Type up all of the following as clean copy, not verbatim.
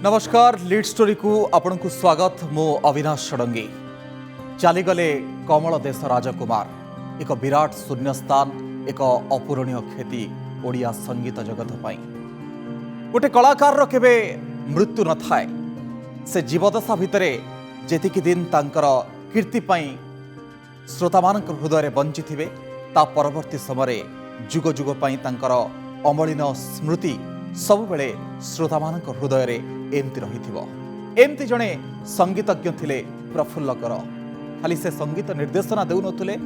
नमस्कार lead story को आपन को स्वागत। मो अविनाश षडंगी। चलीगले कमल देश राजकुमार एक विराट शून्यस्थान एक अपूरणीय क्षति ओडिया संगीत जगत पाई। गोटे कलाकार केबे मृत्यु न थाए। से जीवदशा भितरे जेतिकी दिन तांकर कीर्ति पाई श्रोता मान हृदय बंची थिबे ता परवर्ती समय जुग जुग पाई तांकर अमलिन स्मृति सब बेले श्रोता मान हृदय रे एमती रहिथिबो। एमती जणे संगीतज्ञ थिले प्रफुल्लकर। खाली से संगीत निर्देशना देउ नथुले,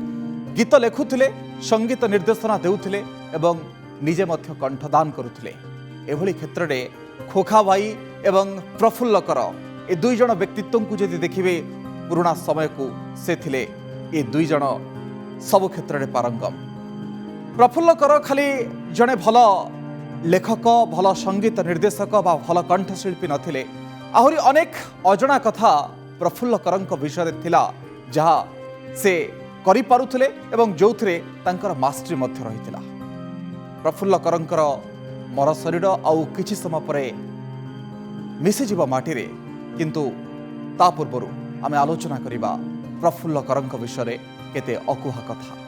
गीत लेखुथिले, संगीत निर्देशना देउथिले एवं निजे मध्य कंठदान करुथिले। एभली क्षेत्र रे खोखाबाई एवं प्रफुल्लकर ए दुई जण व्यक्तित्व को यदि देखिबे पुराना समय को से थिले ए दुई जण सब क्षेत्र रे पारंगम। प्रफुल्लकर खाली जणे भल लेखक भल संगीत निर्देशक बा भल कंठशिल्पी नथिले, आहुरी अनेक अजଣା कथा प्रफुल्लकर विषय थिला जहा से करि पारुथिले एवं जोथरे तांकर मास्टरी मध्य रहिथिला। प्रफुल्लकर मर शरीर आउ किछि समय परे मिसि जीव माटी रे, किंतु ता पूर्वरु आमे आलोचना करिबा प्रफुल्लकर विषय केते अकुहा कथा।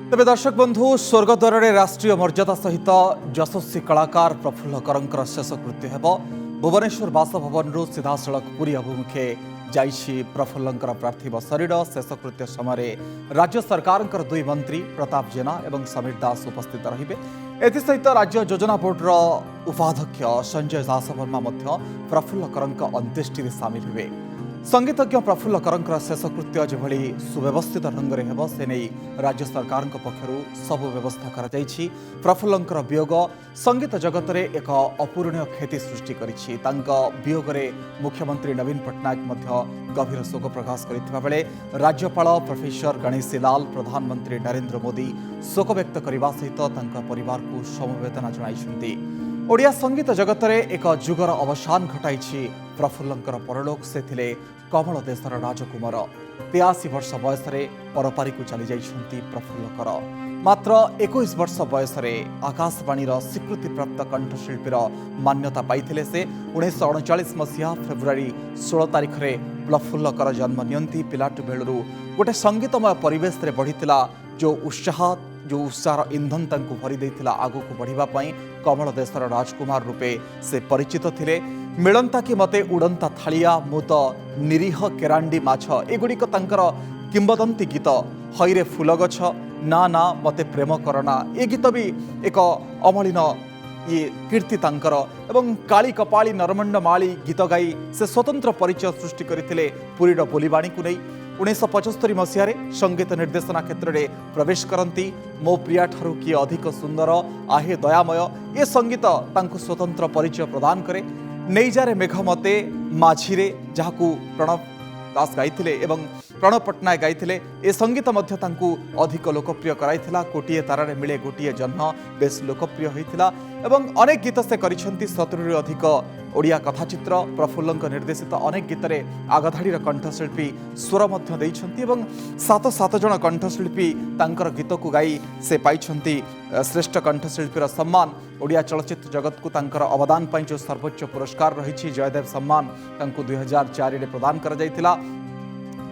तेबे दर्शक बंधु, स्वर्गद्वार राष्ट्रीय मर्यादा सहित यशस्वी कलाकार प्रफुल्लकर शेष कृत्य हेब। भुवनेश्वर बासभवन सीधासलख पुरी अभिमुखे जाइछि प्रफुल्लकर पार्थिव शरीर। शेषकृत्य समय राज्य सरकार दुई मंत्री प्रताप जेना एवं समीर दास उपस्थित रहिबे। एसहित राज्य योजना बोर्डर उपाध्यक्ष संजय दासवर्मा प्रफुल्लकर अंत्येष्टि सामिल हुए। संगीतज्ञ प्रफुल्लकर शेषकृत्य जेभली सुव्यवस्थित ढंग से हेब से नहीं राज्य सरकार पक्षर सब व्यवस्था करा जाइछि। प्रफुल्लकर वियोग संगीत जगत में एक अपूरणीय क्षति सृष्टि करिछि। तांका वियोग में मुख्यमंत्री नवीन पट्टनायक गभीर शोक प्रकाश करथिबा बेले राज्यपाल प्रोफेसर गणेशी लाल प्रधानमंत्री नरेंद्र मोदी शोक व्यक्त करने सहित तांका परिवार को समवेदना जणाइछन्ति। ओडिया संगीत जगत में एक जुगर अवसान घटाई प्रफुल्लकर परलोक। से थिले कमल देशर राजकुमार। 83 वर्ष बयस परपारी को चली जाइछन्ति प्रफुल्लकर। मात्र 21 वर्ष बयस आकाशवाणी स्वीकृति प्राप्त कंठशिल्पीर मान्यता पाइथिले। से 1939 मसीहा फेब्रुआरी 16 तारिख में प्रफुल्लकर जन्म नियंती। पिलाटू बेलू गोटे संगीतमय परिवेश रे बढ़ीतिला जो उत्साह इंधन तांको भरी देइथिला आगो को बढ़िबा पई। कमल देशर राजकुमार रूपे से परिचित थिले। मिलंता कि मते उड़ंता थालिया मु तो निरीह केरांडी माछ एगुड़िक तांकर किंबदंती गीत। हईरे फूल गछ ना ना मते प्रेम करना ए गीत भी एक अमलिन ये कीर्ति तांकर। एवं काली कपाली नरमंड माली गीत गाई से स्वतंत्र परिचय सृष्टि करथिले पुरीर बोलीबाणी को नहीं। 1975 मसीह संगीत निर्देशना क्षेत्र में प्रवेश करती। मो प्रिया ठारू किए अधिक सुंदर आहे दयामय ए संगीत तांको स्वतंत्र परिचय प्रदान करे। नैजारे मेघमते माझीरे जहाकू प्रणव दास गाइथिले एवं प्रणव पट्टनायक गाइथिले। ए संगीत मध्य तांकू अधिक लोकप्रिय कराइथिला। कोटिए तारारे मिले गोटिए जन्म बेस लोकप्रिय होइथिला एवं अनेक गीत से करिसेंती। 70 अधिक ओडिया कथाचित्र प्रफुल्लकर निर्देशित अनेक गीत रे आगधाड़ीर कंठशिल्पी स्वर मध्य देइछन्ती एवं 7 जण कंठशिल्पी तांकर गीत को गाई से पाइछन्ती श्रेष्ठ कंठशिल्पीर सम्मान। ओडिया चलचित्र जगत को तांकर अवदान पाई जो सर्वोच्च पुरस्कार रही जयदेव सम्मान तांको 2004 रे प्रदान करा जायतिला।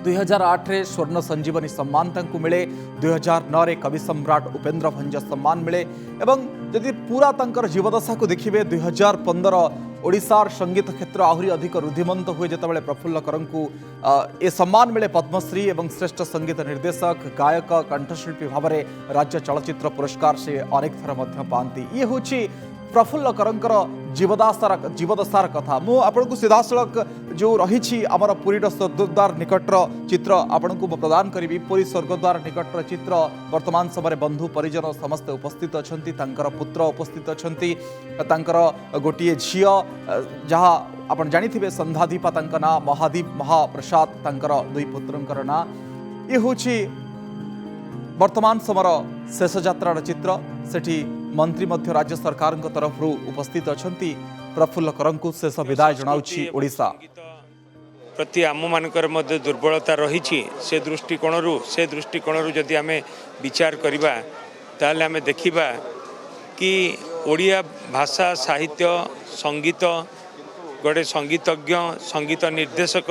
2008 रे स्वर्ण संजीवनी सम्मान तांको मिले। 2009 रे कवि सम्राट उपेंद्र भंज सम्मान मिले। एवं यदि पूरा तांकर जीवदशा को देखिबे 2015 ओडिशार संगीत क्षेत्र आहुरी अधिक रुद्धिमंत हुए जितेबाला प्रफुल्लकर ए सम्मान मिले पद्मश्री एवं श्रेष्ठ संगीत निर्देशक गायक कंठशिल्पी भाव में राज्य चलचित्र पुरस्कार से अनेक थर मध्य पाती। ये हूँ प्रफुल्लकर जीवदशार कथा। मु आपन को सीधासलख जो रही आमर पुरीर स्वर्गद्वार निकटर चित्र आपन को प्रदान करी। पुरी स्वर्गद्वार निकटर चित्र वर्तमान समय बंधु परिजन समस्ते उपस्थित अच्छी। तांकर पुत्र उपस्थित अच्छी। तांकर गोटे झील जहाँ आपन जानिथिबे संध्यादीपा तांका ना, महादीप महाप्रसाद तांकर दुई पुत्रंकर ना। ये हूँ वर्तमान समय शेष यात्रार चित्र। सेठी मंत्री मध्य राज्य सरकार तरफ उपस्थित अच्छा। प्रफुल्लकर शेष विदाय जनाउछि ओडिशा। प्रति आम मानकर मध्य दुर्बलता रही से दृष्टिकोण जदि आम विचार करवा ताहले आम देखिबा कि ओडिया भाषा साहित्य संगीत गोटे संगीतज्ञ संगीत निर्देशक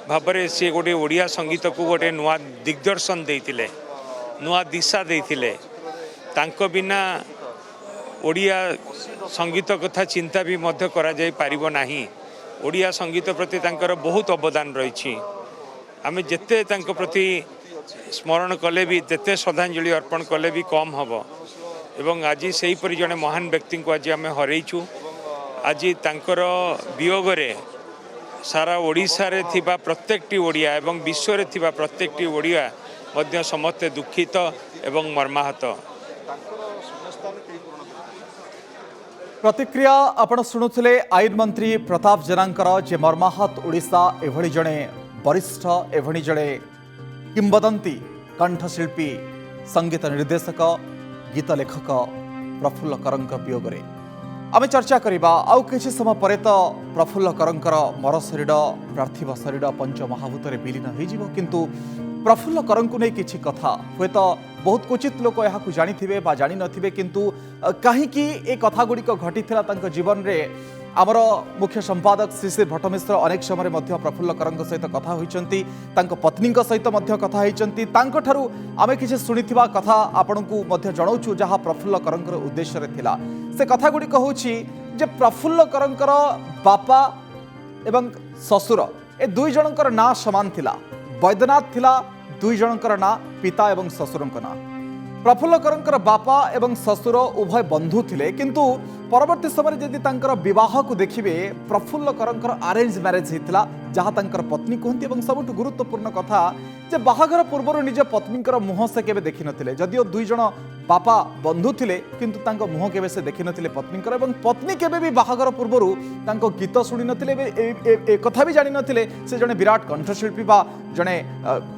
भाବରେ से गोटे ओडिया संगीत को गोटे नुआ दिग्दर्शन देइतिले नुआ दिशा देइतिले तांको बिना ओडिया संगीत कथा चिंता भी मध्य करा जाय पारिबो नाही। ओडिया संगीत प्रति तांकर बहुत अवदान रही। आमे जेते तांको प्रति स्मरण कले भी जेते श्रद्धांजलि अर्पण कले भी कम हबो एवं आज से ही जड़े महान व्यक्ति को आज आम हरइचु। आज तांकर वियोगरे सारा ओडिशा रे थिबा प्रत्येकटी ओडिया एवं विश्व रे थिबा प्रत्येकटी ओडिया मध्य समस्ते दुखित एवं मर्माहत। प्रतिक्रिया आपण शुणुले आईन मंत्री प्रताप जेनांकर जे मर्माहत ओडिशा एभली जड़े वरिष्ठ एभली जड़े किंबदंती कंठशिल्पी संगीत निर्देशक गीत लेखक प्रफुल्ल करंक वियोगरे आम चर्चा करवा आउ किछि समय परे तो प्रफुल्ल करंकर मर शरीर पार्थिव शरीर पंच महाभूत विलीन हो किंतु प्रफुल्ल करंकु नहीं किछि कथा हुए तो बहुत क्वचित लोक यह जानी बा जानी नथिबे किंतु कहीं ए कथा गुड़िक घटी जीवन में आमर मुख्य संपादक श्री भट्टमिश्र अनेक समय प्रफुल्ल करंक सहित कथा होइचंती पत्नी सहित कथा होइचंती आमे किछि शुणिथिबा कथा आपनकु मध्य जणाउछु जहाँ प्रफुल्ल करंकर उद्देश्य रे थिला से कथा गुड़िक होछि जे प्रफुल्ल करंकर बापा एवं ससुर ए दुई जनकर ना समान थिला। वैद्यनाथ थिला दुई जनकर ना पिता एवं ससुरंक ना। प्रफुल्ल करंकर बापा एवं ससुर उभय बंधु थिले किंतु परवर्ती समय जदि तांकर विवाह को देखिबे प्रफुल्ल करंकर अरेंज मैरेज हितला जहाँ तांकर पत्नी कहती एवं सबुठ गुरुत्वपूर्ण कथा जे बाहागर पूर्व निज पत्नीकर मुह से केबे देखि नथिले जदिओ दुई जन बापा बंधु थिले किंतु तांको मुह केबे से देखि नथिले पत्नीकर एवं पत्नी केबे भी बाहागर पूर्व तांको गीत शुणी नथिले ए कथा भी जानि नथिले से जने विराट कंठशिल्पी बा जने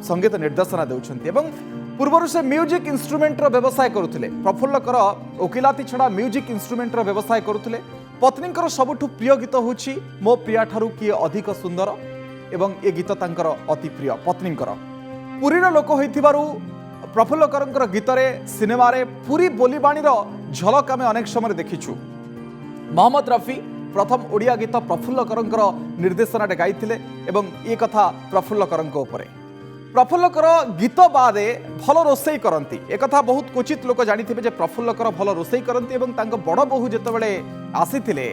संगीत निर्देशना देउछन्ती एवं पूर्व से म्यूजिक इंस्ट्रुमेंट व्यवसाय करुले। प्रफुल्ल कर ओकिलाती छड़ा म्यूजिक इंस्ट्रुमेंट व्यवसाय करुले। पत्नीकर सबुठु प्रिय गीत होछि मो प्रिया ठारू किए अधिक सुंदर एवं ए गीत तांकर अति प्रिय पत्नीकर पुरीर लोक होइथिबारु प्रफुल्ल करंकर गीतरे सिनेमा रे पुरी बोलीबाणीर झलक आमे अनेक समय देखिछु। मोहम्मद रफी प्रथम ओडिया गीत प्रफुल्ल करंकर निर्देशना गाइथिले एवं ए कथा प्रफुल्ल करंक उपरे प्रफुल्ल कर गीत बादे भल रोसई करती एक बहुत क्वचित लोक जानी जे प्रफुल्ल कर भल रोसई करती एवं तांको बड़ बोहू जितेबाला आसीथिले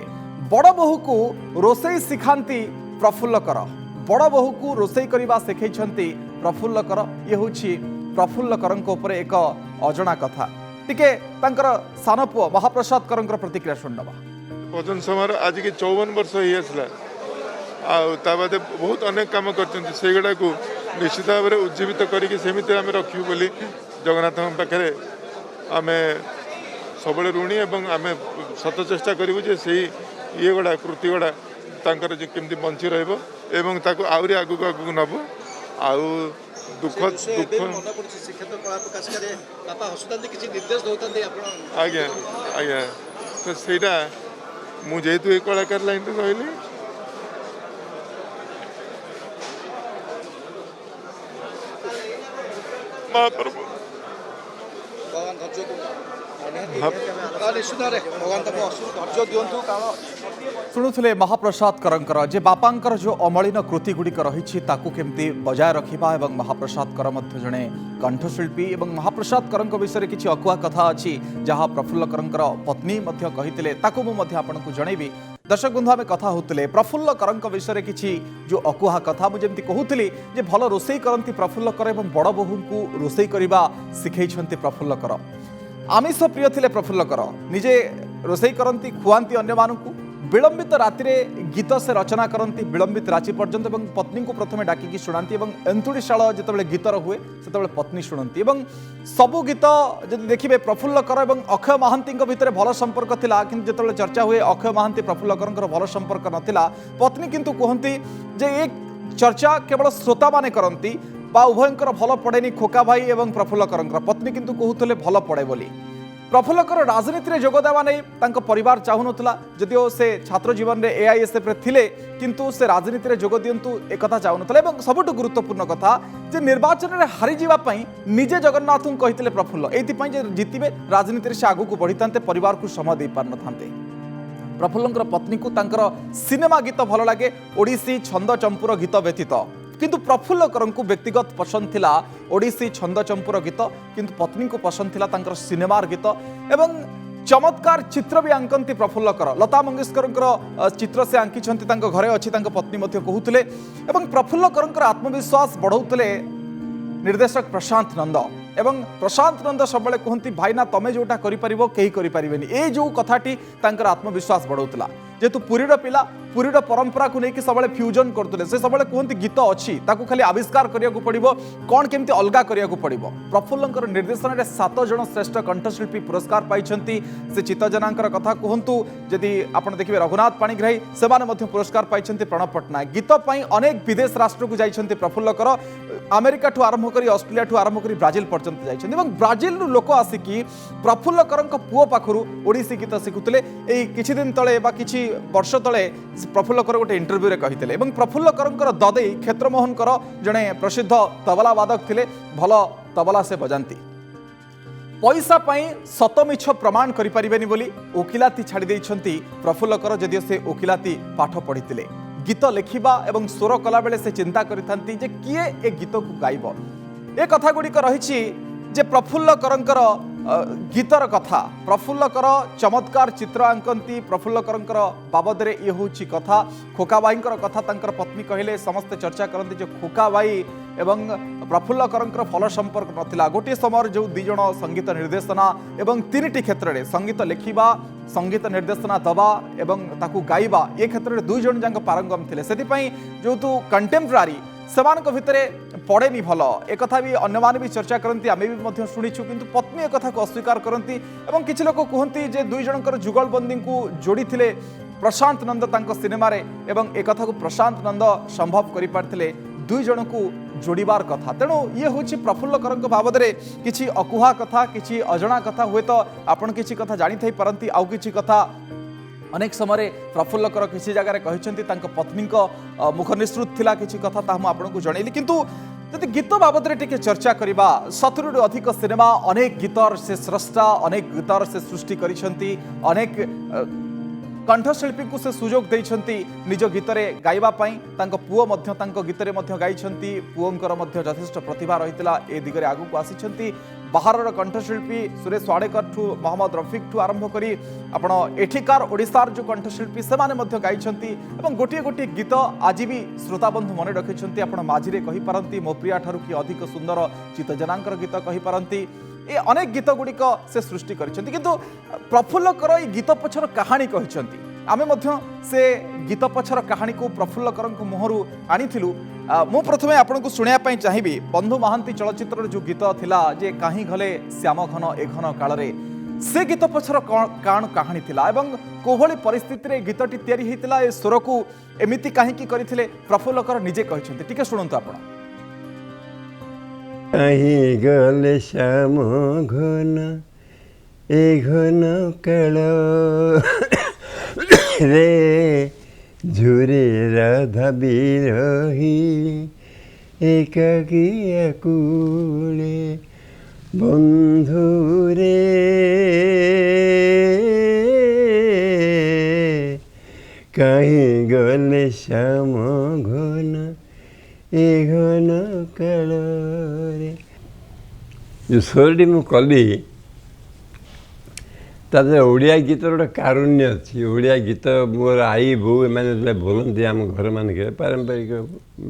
बड़ बोहू को रोसई शिखाती प्रफुल्ल कर बड़ बोहू को रोसई करने शिखई प्रफुल्ल कर ये हूँ प्रफुल्ल करंक उपरे एक अजଣା कथा टिके तांकर सान पुओ महाप्रसाद करंकर प्रतिक्रिया शुणवा। भजन समारोह आज के 54 वर्ष ही आसला आदे बहुत अनेक काम करगुड़ा को निश्चित भाव में उज्जीवित करमती आम रखू बोली जगन्नाथ पाखे आम सब ऋणी एवं आम सत चेष्टा करूँ से ये गुड़ा कृति गुड़ा तांकर केमती बंची रही आहरी आगू आगू नब आउ दुख आज्ञा आज्ञा तो सहीटा मुझे ये कलाकार लाइन रही महाप्रभु शुणुले महाप्रसाद करंकर जे बापांकर जो अमलिन कृति गुड़िक रही केमती बजाय रखा एवं महाप्रसाद कर जड़े कंठशिल्पी एवं महाप्रसाद करंक विषय किसी अकुआ कथा अच्छी जहाँ प्रफुल्ल करंकर पत्नी कही आपको जनइबी। दर्शक बंधु आम कथा होते प्रफुल्ल करंक विषय किसी जो अकुहा कथा मुझे कहूली जे भल रोसई करती प्रफुल्ल कर एवं बड़ बोहू को रोसई करने शिखई प्रफुल्ल कर आमिष प्रिय थिले प्रफुल्ल कर निजे रोसई करती खुआती अन्य मानू विलंबित राति गीत से रचना करती विलंबित राशि पर्यंत एवं पत्नी को प्रथम डाकिकी शुणाती एंतुड़ीशाल जिते गीतर हुए से पत्नी शुणती सबू गीत जब देखिए प्रफुल्ल कर और अक्षय महांती भितर भल संपर्क थिला किंतु जिते चर्चा हुए अक्षय महांती प्रफुल्ल कर भल संपर्क नथिला पत्नी किंतु कहती जे एक चर्चा केवल श्रोता माने करती बा उभयंकर भल पड़ेनी खोका भाई एवं प्रफुल्ल करंकर पत्नी किंतु कहते भल पड़े बोली प्रफुल्लकर राजनीति में जोगदेवा नहीं तांको परिवार चाहूनला जदिओ से छात्र जीवन में एआईएसएफ थिले किंतु से राजनीति में जोग दिंतु एक चाहूनला एवं सबुठ गुरुत्वपूर्ण कथा जे निर्वाचन में हारी जावाई निजे जगन्नाथ को कहते प्रफुल्ल ये जितबे राजनीति से आगू को बढ़ी था परिवार को समय दे पार न प्रफुल्लर पत्नी को तांकर सिनेमा गीत भल लगे ओडिसी छंद चंपूर गीत व्यतीत किंतु प्रफुल्लकर व्यक्तिगत पसंद थिला ओडिसी छंद चंपूर गीत किंतु पत्नी को पसंद थिला तांकर सिनेमार गीत एवं चमत्कार चित्र भी आंकती प्रफुल्लकर लता मंगेशकर चित्र से आंकिछंती तांको घरे अच्छी पत्नी कहते एवं प्रफुल्लकर आत्मविश्वास बढ़ाउले निर्देशक प्रशांत नंद एवं प्रशांत नंद सब कहती भाईना तमें जोटा करें ये जो कथाटी तांकर आत्मविश्वास बढ़ाउला जेहेतु पुरीर पिला पुरीर परंपरा को लेकिन सब फ्यूजन करते से सब कहते गीत अच्छी खाली आविष्कार करने को पड़ो कौन केमती अलग करने को पड़ो प्रफुल्लर निर्देशन में 7 जन श्रेष्ठ कंठशिल्पी पुरस्कार पाई से चित्तना कथा कहतु जदि आप देखिए रघुनाथ पाणिग्राही से पुरस्कार पाई प्रणव पट्टनायक गीत अनेक विदेश राष्ट्र को जाइछन्ति प्रफुल्लकर अमेरिका ठू आरंभ कर ऑस्ट्रेलिया ठू आरंभ कर ब्राजिल पर्यंत जाइछन्ति ब्राजिल लोक आसिकी प्रफुल्लकर पुओ पाखरु ओडिसी गीत शिखुले किछि दिन तले बा किछि वर्ष तले प्रफुल्लकर गोटे इंटरव्यू रे कहितले एवं प्रफुल्लकर ददेई क्षेत्रमोहनकर जड़े प्रसिद्ध तबला वादक थिले भल तबला से बजाती पैसा पाई सतमिछ प्रमाण करि परिबेनी बोली ओकिलाती छाड़ी देइछन्ति प्रफुल्लकर जदियो से ओकिलाती पाठ पढ़िथिले गीत लेखिबा एवं स्वर कला बेले से चिंता करिथांती जे किए ए गीत को गाइबो ए कथा गुड़िक रही जे प्रफुल्लकर गीतर कथा प्रफुल्लकर चमत्कार चित्र आंकती प्रफुल्लकर बाबद ये हूँ कथा खोकाबाई कथा तांकर पत्नी कहले समस्ते चर्चा करते जो खोकाबाई एवं प्रफुल्लकर भल संपर्क नथिला गोटे समय जो दी जन संगीत निर्देशना एवं 3टी क्षेत्र में संगीत लेखिबा संगीत निर्देशना दबा एवं ताकू गाइबा ये क्षेत्र में 2 जन जाक पारंगम थे से जो कंटेम्परारी सेमानक भितरे पड़ेनी भल एक कथा भी अन्य माने भी चर्चा करती आमे भी शुणीचु किंतु पत्नी एक कथा को अस्वीकार करती एवं किछि लोक कहती जे 2 जनकर जुगलबंदी को जोड़ी थिले प्रशांत नंद तांको सिनेमा रे एवं एक कथा को प्रशांत नंद संभव करि पारथिले 2 जन को जोड़ीबार कथा तेणु ये हूँ प्रफुल्लकर बाबद किछि अकुहा कथा किछि अजणा कथा हुए तो आपण किछि कथा जानी थई परंती आउ किछि कथा अनेक समय प्रफुल्लकर किसी जगह कहते पत्नी मुख निसृत थिला किसी कथा आपको जनइली किंतु जदि गीत बाबद टिके चर्चा करबा 70 अधिक सिनेमा अनेक गीतर से स्रष्टा अनेक गीतर से सृष्टि करिसेंती अनेक कंठशिल्पी को से सुजोग देइछन्ती निज गीतरे गाइबा पई तांको पुओ मध्य तांको गीतरे मध्य गाइछन्ती पुओंकर मध्य यथेष्ट प्रतिभा रहितला ए दिगरे आगु को आसिछन्ती बाहरर कंठशिल्पी सुरेश वाडेकर ठू मोहम्मद रफिक ठू आरंभ करी आपण एठिकार ओडिसार जो कंठशिल्पी से माने मध्य गाइछन्ती एवं गोटे गोटे गीत आज भी श्रोता बंधु मन रखिछन्ती आपण माझिरे कहि पारंती मो प्रिया ठारू कि अधिक सुंदर चित्तजनांकर गीत कहि पारंती ये अनेक गीत गुड़िक से सृष्टि करिसेंती किंतु प्रफुल्लकर ये गीत पछर कहानी कहिसेंती आमे मध्य से गीत पछर कहानी को प्रफुल्लकर मुहरु आनिथिलु मु प्रथमे आपन को सुनिया पई चाहिबी बंधु महांती चलचित्र जो गीत थिला जे काहे घले श्याम घन ए घन काल रे से गीत पछर काण कहानी थिला एवं कोभली परिस्थिति रे गीतटी तयारी हेतिला ए स्वर को एमिति काहे की करिथिले प्रफुल्लकर निजे कहिसेंती टिके सुनंतु आपण कहीं गले श्याम घन ए घन काल रे झुरे राधा बिरही एकाकी आकुले बंधु रे कहीं गले श्याम घन ए घन काल रे जो स्वरटी मु कली तादे ओडिया गीतर गोटे कारुण्य अच्छी ओडिया गीत मोर आई बो एम बोलती आम घर मानक पारंपरिक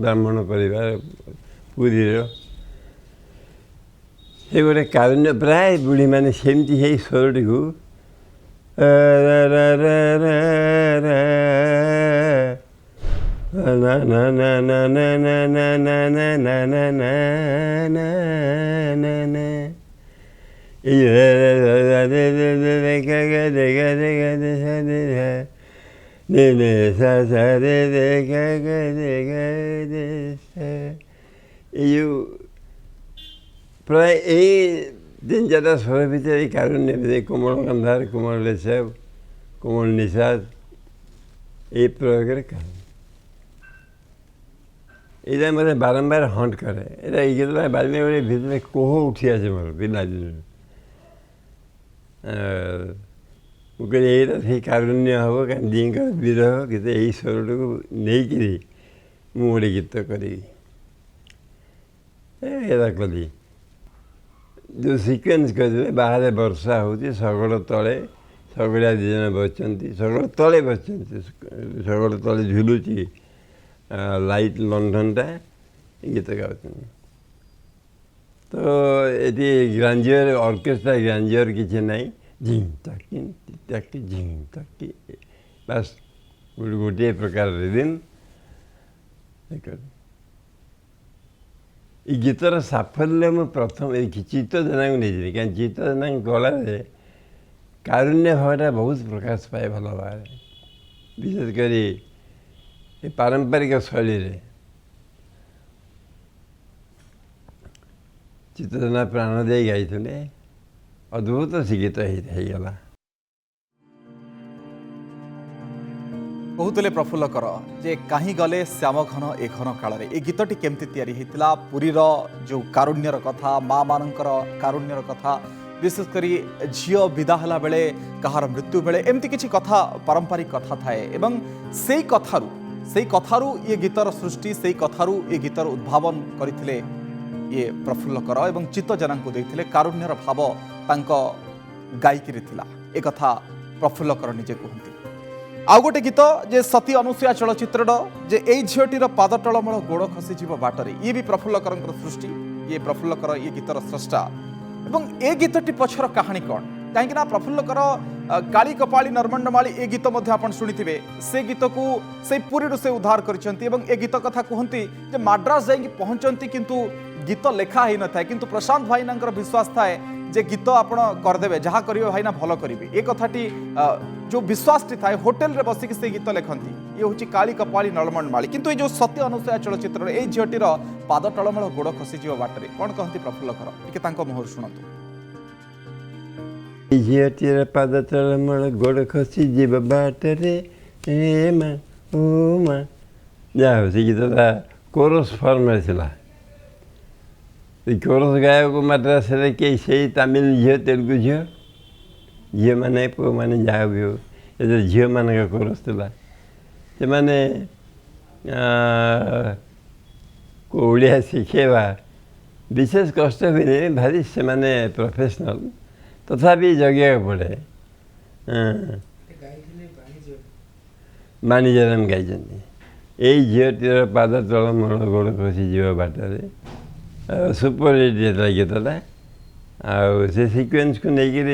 ब्राह्मण परिवार पुरीर ये गोटे कारुण्य प्राय बुढ़ी मैंने सेमती है स्वरटी को ना ना ना ना ना ना ना ना ना ना ना ना ना ना प्राय तीन चार स्वर भितर कारुण्य भितर कोमल गंधार कोमल ऋषभ कोमल निषाद ये प्रयोग कारण यहाँ मतलब बारंबार हंट करे ये गीत बाजने बेले भितर कोह उठी आसे मोर पिला दिन यही कारुण्य हम गांधीकर विरह गीत यही स्वर को नहीं मु गोटे गीत करी कली जो सिक्वेन्स कर बाहर वर्षा होती शगड़ तले शगड़िया दिजन बसती शगड़ तले बसती शगड़ तले झुलुची लाइट लंठनटा गीत गाँव तो ये ग्रांजियर ऑर्केस्ट्रा ग्रांजियर किसी ना झिंग ताकी ताकी झिंग ताकी बस गोटे प्रकार रिदिम ये गीतर साफल्य मु प्रथम चित्त जना को नहीं क्या चित्त जना गला कारुण्य भावटा बहुत प्रकाश पाए भल भाव विशेषकर पारंपरिक शैली रे चित्तना प्राण दे गाई अद्भुत से गीत होगला कहते प्रफुल्लकर जे कहीं गले श्याम घन ए घन काल ए गीतटी केमती तैयारी होता पुरीर जो कारुण्यर कथा माँ मानकर कारुण्यर कथा विशेषकर झील विदा होला बेले कहार मृत्यु बेले एमती किसी कथा पारंपरिक कथा थाए एवं से कथारू ये गीतर सृष्टि से कथारू ये गीतर उद्भावन करथिले ये प्रफुल्लकर एवं चित्त जना को देथिले कारुण्यर भाव तांको गायकी थिला ए कथा प्रफुल्लकर निजे कहती आउ गोटे गीत जे सती अनुसुया चलचित्र जे ए झीटीर पाद टलमल गोड़ खसीज बाटर ये भी प्रफुल्लकर सृष्टि ये प्रफुल्लकर ये गीतर स्रष्टा एवं ए गीतटी पछर कहानी कौन कहीं प्रफुल्लकर काली कपाली नर्मंडमाली ए गीत आपण शुणिथिबे से गीत को से पुरी से उद्धार करछंती एवं ए गीत कथा कहती जे माड्रास जाई पहुंचंती किंतु गीत लेखा ही न थाए किंतु प्रशांत भाईनांकर विश्वास थाए जे गीत आपण करदेबे जहाँ करिवे भाईना भल करिवे ए कथाटी जो विश्वास थाए होटेल रे बसिक से गीत लेखंती ये हूँ काली कपाली नलमंडमाली किंतु ये जो सत्य अनुसया चलचित्र ए झीटीर पाद टलमल गोड़ खसीज बाटरे कौन कहती प्रफुल्लकर टिके तांको मुहर शुणतु झीटीर पाद टलमल गोड़ खसीज बाटरे ए मा ओ मा जा से गीतटा कोरस फॉर्म थिला कोरस गायक मद्रास के से तमिल झील तेलुगु झील मैंने पु मैंने जहाँ भी हो ये झील मान कोरस था से मैंने ओडिया शिखेवा विशेष कष्ट हुए भारी से मैंने प्रोफेशनल तथापि जगिया पड़े बाणीजराम गाई यही झीटीर पाद तलमल गोड़ खसीज बाटर सुपर हिट गीतटा आउ से सिक्वेन्स को लेकिन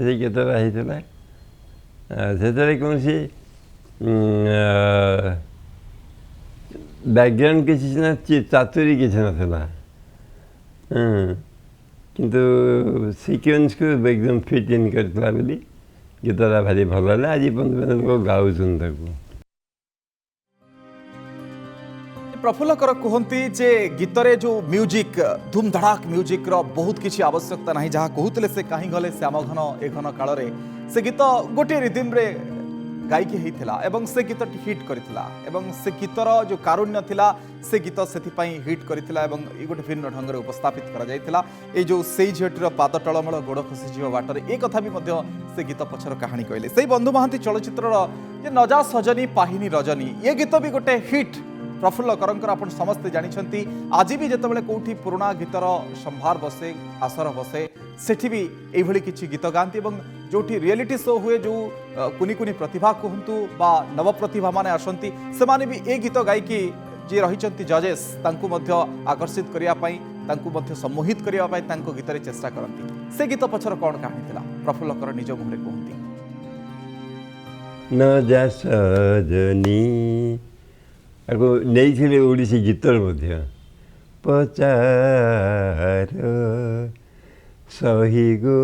से गीतटा होता से कौन सी बैकग्राउंड किसी ना चातुरी किसी नाला किंतु सिक्वेन्स को एकदम फिट इन करता बोली गीतटा भारी भल है आज पर्यटन लोग गाँव ताको प्रफुल्लकर कहती जे गीतरे जो म्यूजिक धूम धड़ाक म्यूजिक रो बहुत किसी आवश्यकता नहीं जहाँ कहते से कहीं गले श्याम घन ए घन काल से गीत गोटे रिदिम रे गायकी होता एवं से गीत हिट करथिला एवं से गीतर जो कारुण्य थिला से गीत से हिट करथिला एवं ये गोटे भिन्न ढंग से उपस्थापित करा जायथिला ए जो से झीटीर पाद टलमल गोड़ खसीज बाटर ए कथा भी मध्य से गीत पछर कहानी कहले से बंधु महांती चलचित्र जे नजा सजनी पाहिनी रजनी ये गीत भी गोटे हिट प्रफुल्लकर आप समस्ते जानते आज भी जिते कौटी पुराणा गीतर संभार बसे आसर बसे सेठी भी यही किसी गीत गाँति जो रियलिटी शो हुए जो कुनी कुनी प्रतिभा कहतु बा नव प्रतिभा माने आसती से माने भी ए गीत गायकी जी रही जजेस आकर्षित करने सम्मोहित करने गीत चेष्टा करती से गीत पछर कौन कहानी थिला प्रफुल्लकर निज मुहरे कहती न जा सजनी आगो नहीं ओडिसी गीतर मध्य पचार सही गो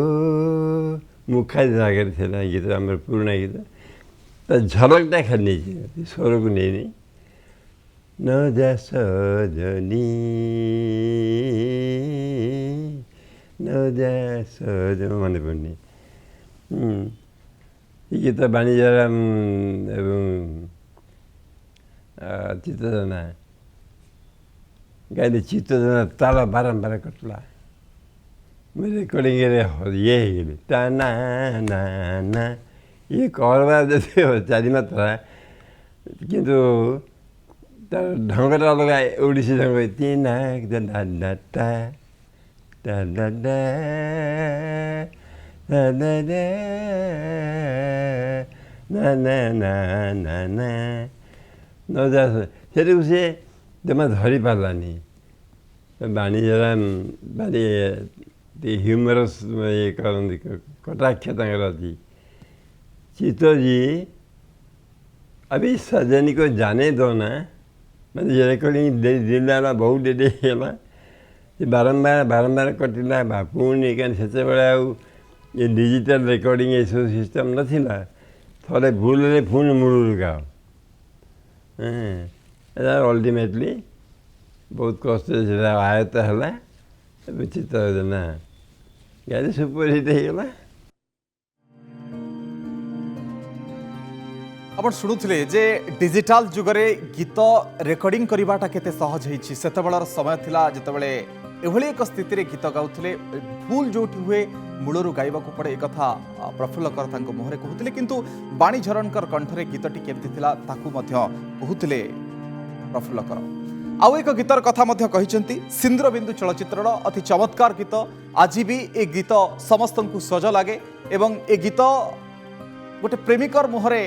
मुखा आगे था गीत आम पुराना गीत झलकटा खाली नहीं स्वर को नहीं न जा सजनी नजा सहज मନେ ପଡ଼ୁନି ଏ ଗୀତ ବାଣୀଜରାମ ଏବଂ ଚିତ୍ତଜନା ଗାଇଲେ ଚିତ୍ତଜନା ତାଳ ବାରମ୍ବାର କଟିଲା ମୁଁ ରେକର୍ଡ଼ିଂରେ ଇଏ ହେଇଗଲି ତା ନା ନା ନା ଇଏ କରବା ଯଦି ଚାରି ମାତ୍ରା କିନ୍ତୁ ତାର ଢଙ୍ଗଟା ଅଲଗା ଓଡ଼ିଶୀ ଢଙ୍ଗ ତିନା ଟା da da da da da da na na na na na ନଜା ସେଠିକୁ ସେ ଜମା ଧରିପାରିଲାନି ବାଣୀଜରାମ ଭାରି ହ୍ୟୁମରସ୍ ଇଏ କରନ୍ତି କଟାକ୍ଷ ତାଙ୍କର ଅଛି चित्तो जी अभी सजनी को जाने दो ना मतलब ये रिकॉर्डिंग दिल्ला बहुत डेडे है बारंबार कटिला पुणी क्या से ये डिजिटल रेकर्डिंग ये सब सिस्टम नथिला थोड़े भूल पुणी मुड़ू गाओ अल्टीमेटली बहुत कष्ट से आयत है चित्तना गाड़ी सुपर हिट होगा आपण शुणुले जे डिजिटाल जुगरे गीत रेकर्डिंग करवाटा केते सहज होईछि सेतबेलर समय थिला जेतबेले एभली एक स्थिति रे गीत गाउथिले भूल जोठी हुए मूलरू गाइबा को पड़े एक कथा प्रफुल्लकर तांको मुहरे कहउथिले किंतु बाणी झरणकर कंठरे गीतटी केमति थिला ताकू मध्य कहउथिले प्रफुल्लकर आउ एक गीतर कथा मध्य कहिसंती सिंदूर बिंदु चलचित्रर अति चमत्कार गीत आज भी ए गीत समस्तंकु सज लागे एवं ए गीत गोटे प्रेमिकर मुहरे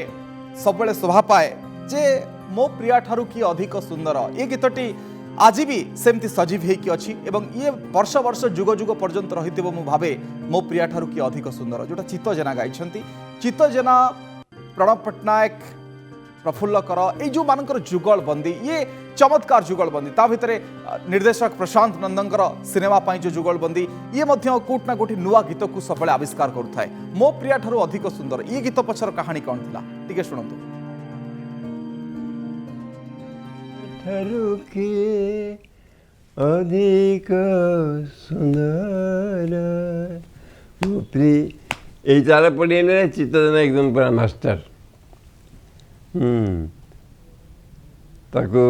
सब शोभा पाए जे मो प्रिया ठारू की अधिक सुंदर ये गीतटी आज भी सेमती सजीव होकी अच्छी एवं ये वर्ष वर्ष जुग जुग पर्यंत रही मु भावे मो प्रिया ठारू की अधिक सुंदर जोटा चित्त जेना गाई चित्त जेना प्रणव पट्टनायक प्रफुल्लकर ये जो मानकर जुगलबंदी ये चमत्कार जुगलबंदी ता भितरे निर्देशक प्रशांत नंदनकर सिनेमा पाई जो जुगलबंदी ये मध्य कोट ना कोटी नुआ गीत को सब आविष्कार करुए मो प्रिया ठारू अधिक सुंदर ये गीत पछर कहानी कौन थिला टिके शुणंतु ठारू के अधिक सुंदर मो प्रिय ये चार पड़ी चित्तना एकदम पूरा मास्टर ताको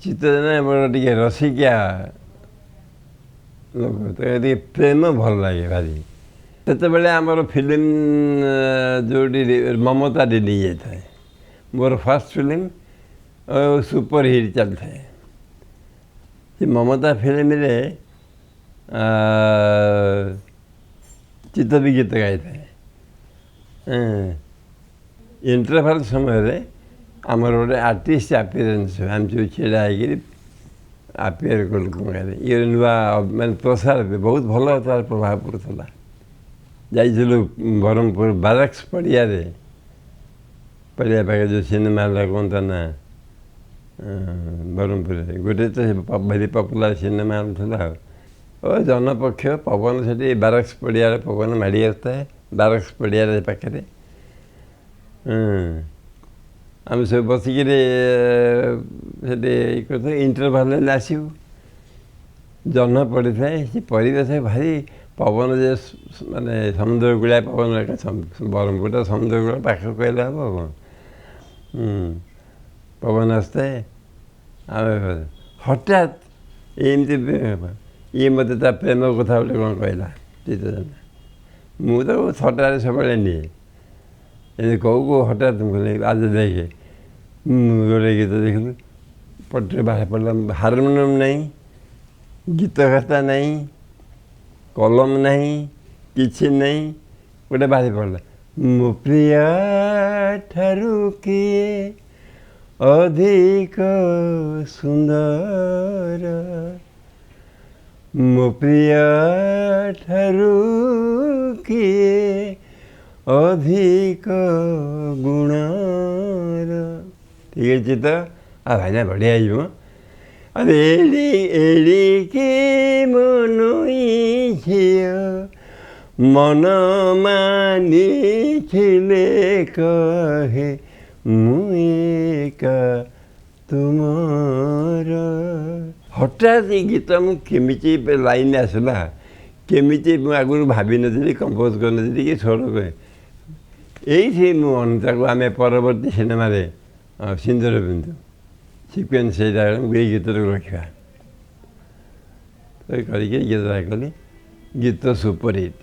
चित्तना बड़ा टे रसिकिया लोक प्रेम भल लगे भारी से आमर फिल्म जो ममता रिलीज होता है more first film super hit चलता है ममता फिल्म रे चित्त भी गीत गाई था इंटरवल समय आमर गोटे आर्टिस्ट अपीयरेन्स आम जो छेड़ा अपियर कलु ये नुआ मैंने प्रसार बहुत भल तार प्रभाव पड़ता जाइलु ब्रह्मपुर बाराक्स पड़िया पाखे जो सिनेमा कौन ना ब्रह्मपुर गोटे तो भारी पपुलर सिनेमा था जनपक्ष पवन से बाराक्स पड़िया पवन माड़ी आता है बाराक्स पड़िया पाखे आम सब बसिक इंटरवल आसू जन पड़ी था परिवेश भारी पवन जे माने समुद्र कूलिया पवन ब्रह्मपुर समुद्र कूल पाख कहले हम पवन आसता है हठात एमती ये मत प्रेम कथा बोले कौन कहला चित्तना मुझे थटारे सब निए कौ कौ हठात आज देखे गोटे गीत देखल पटे बाहर पड़ा हारमोनियम नहीं गीत खाता नहीं कलम नहीं किसी नहीं गोटे बाहर पड़ा मो प्रिया ठारू के अधिक सुंदर मो प्रिया ठारू के अधिक गुणर ठीक है चित्त आ भाई बढ़िया हो अरे एड़ी के मनई झियो मन मानी खिले कहे मुएका तुमर हठात ये गीत मुझे लाइन आसला केमी आगुरी भाभी नी कंपोज कर कि स्वर यही मुझे आम परवर्ती सिनेमा सिंदूर बिंदु सिक्वेन्स ये गीत रखा तो करके गीत कली गीत सुपरहिट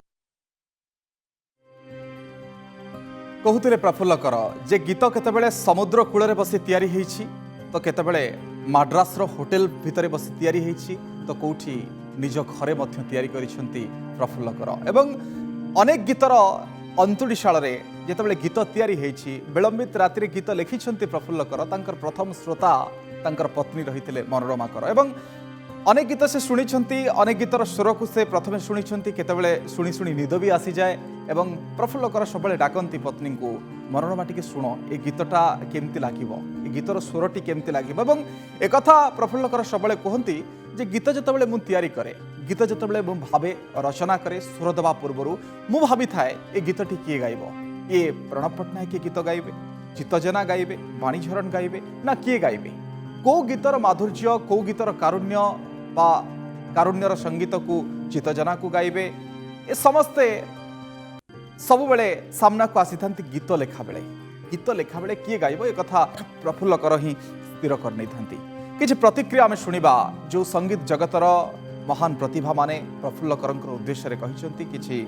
कहते प्रफुल्लकर जे गीत केतबेले समुद्र कूल बसी तैयारी होईछि तो केतबेले माड्रासर होटेल भितर बसी तैयारी होईछि तो कौटी निज घरे मध्य तैयारी करिसेंती प्रफुल्लकर एवं अनेक गीतर अंतुड़ीशाल जितेबाला गीत तैयारी होईछि विलंबित राति गीत लिखिछंती प्रफुल्लकर तांकर प्रथम श्रोता तांकर पत्नी रही मनोरमाकर एवं अनेक गीत से शुणी अनेक गीतर स्वर को से प्रथम शुणी केतबेले शुणी शुणी निद भी आसी जाए एवं प्रफुल्लकर सब डाकती पत्नी को मनोरमा टी शुण ए गीतटा केमती लगे ए गीतर स्वरटी केमती लगे एवं एक प्रफुल्लकर सब कहती जे गीत जितेबाला मुझे तैयारी करे गीत जितेबाला मुझे भावे रचना करे स्वर देवा पूर्वर मु भावी थाए ए गीतटी किए गाइब ये प्रणव पट्टनायक गीत गाइबे चित्त जेना गाइबे वाणीझरण गाइबे ना किए गाइबे कौ गीतर माधुर्य कौ गीतर कारुण्य बा कारुण्यर संगीत को चित्त जेना को गाइबे ए समस्ते सब बेले सामना को आसी था गीत लेखा बेले किए गाइब एक कथा प्रफुल्लकर ही स्थिर कर नहीं था किसी प्रतिक्रिया आम शुणा जो संगीत जगतर महान प्रतिभा माने प्रफुल्लकर उद्देश्य कहते किसी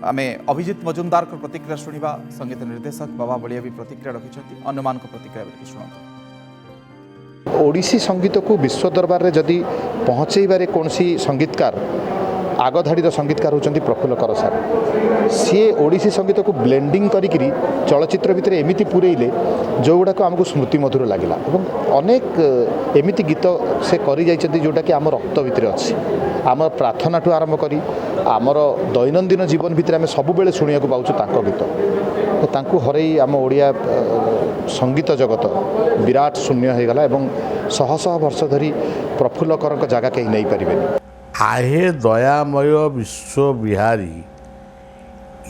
आम अभिजीत मजुमदार को प्रतिक्रिया शुणा संगीत निर्देशक बाबा बलिया भी प्रतिक्रिया रखिंट अन्यमान प्रतिक्रिया शुणु ओडिसी संगीत को विश्व दरबार में जदि पहुँचेबारे कौन संगीतकार आगधाड़ी संगीतकार होती प्रफुल्लकर सार सी ओडिसी संगीत को ब्लेंडिंग करी चलचित्र भितर एमती पूरेले जो गुड़ाक आमको स्मृति मधुर लगे अनेक एमती गीत से कर जोटा कि आम रक्त भितर अच्छी आम प्रार्थना ठू आरंभ करी आमर दैनंदिन जीवन भितर आम सब बेले शुणा पाऊँ गीत तो हरई आम ओडिया संगीत जगत विराट शून्य हो गला एवं शह शह वर्ष धरी प्रफुल्लकर जगह कहीं नहीं पारे आहे दयामय विश्व बिहारी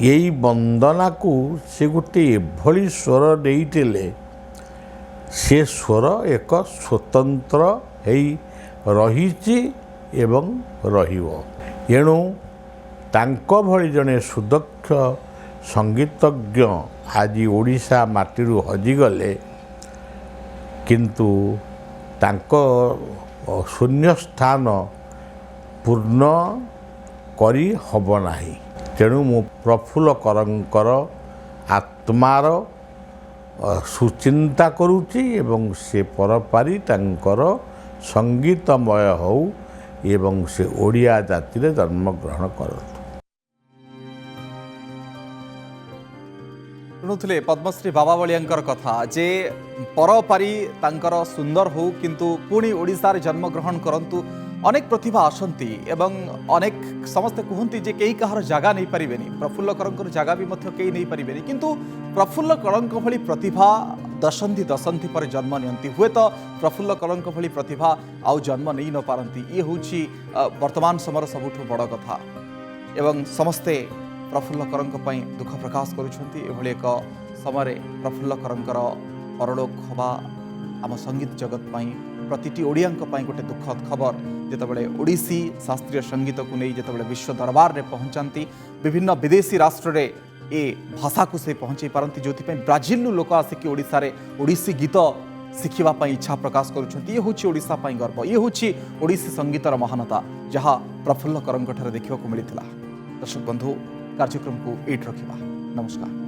यही वंदना को से गोटे एभली स्वर देइतिले से स्वर एक स्वतंत्र हेई रहिछि एवं रहिबो एणु तांको भली जने सुदक्ष संगीतज्ञ आज ओडिशा माटीरू हजिगले किंतु तांको शून्य स्थान पूर्ण करी हब नाही तेणु मु प्रफुल्लकर आत्मार सुचिंता करुच्ची एवं से परपारी तांकर संगीतमय हो एवं से ओडिया जातिर जन्मग्रहण करतु शुणुले पद्मश्री बाबा बलियांकर कथा जे परपारी तांकर सुंदर हो किंतु पुणी ओडिशार जन्मग्रहण करंतु अनेक प्रतिभा आसंती एवं अनेक समस्ते कहते जे कई कहार जगह नहीं पारिबेनी प्रफुल्लकर जगह भी मध्य कई नहीं पारिबेनी किंतु प्रफुल्लकर भली प्रतिभा दशंधि दशंधि पर जन्म नियंती हुए तो प्रफुल्लकर भली प्रतिभा आउ जन्म नहीं न पारती ये हूँ वर्तमान समय सबुठ बड़ कथा एवं समस्ते प्रफुल्लकर दुख प्रकाश करुँच एक समय प्रफुल्लकर परलोक हवा आम संगीत जगत प्रतिटी ओडिया गोटे दुखद खबर जितेबाला ओडिसी शास्त्रीय संगीत को नहीं जितेबाला विश्व दरबार में पहुँचाती विभिन्न विदेशी राष्ट्र रे ए भाषा को से पहुँचे पारती जो ब्राजिल लोक आसिक ओडिशा रे ओडिसी गीत शिखा इच्छा प्रकाश करुँच ये हूँ ओडिशा गर्व ये हूँ ओडिसी संगीतर महानता जहाँ प्रफुल्लकर देखा मिलता दर्शक बंधु कार्यक्रम को एट रखा नमस्कार।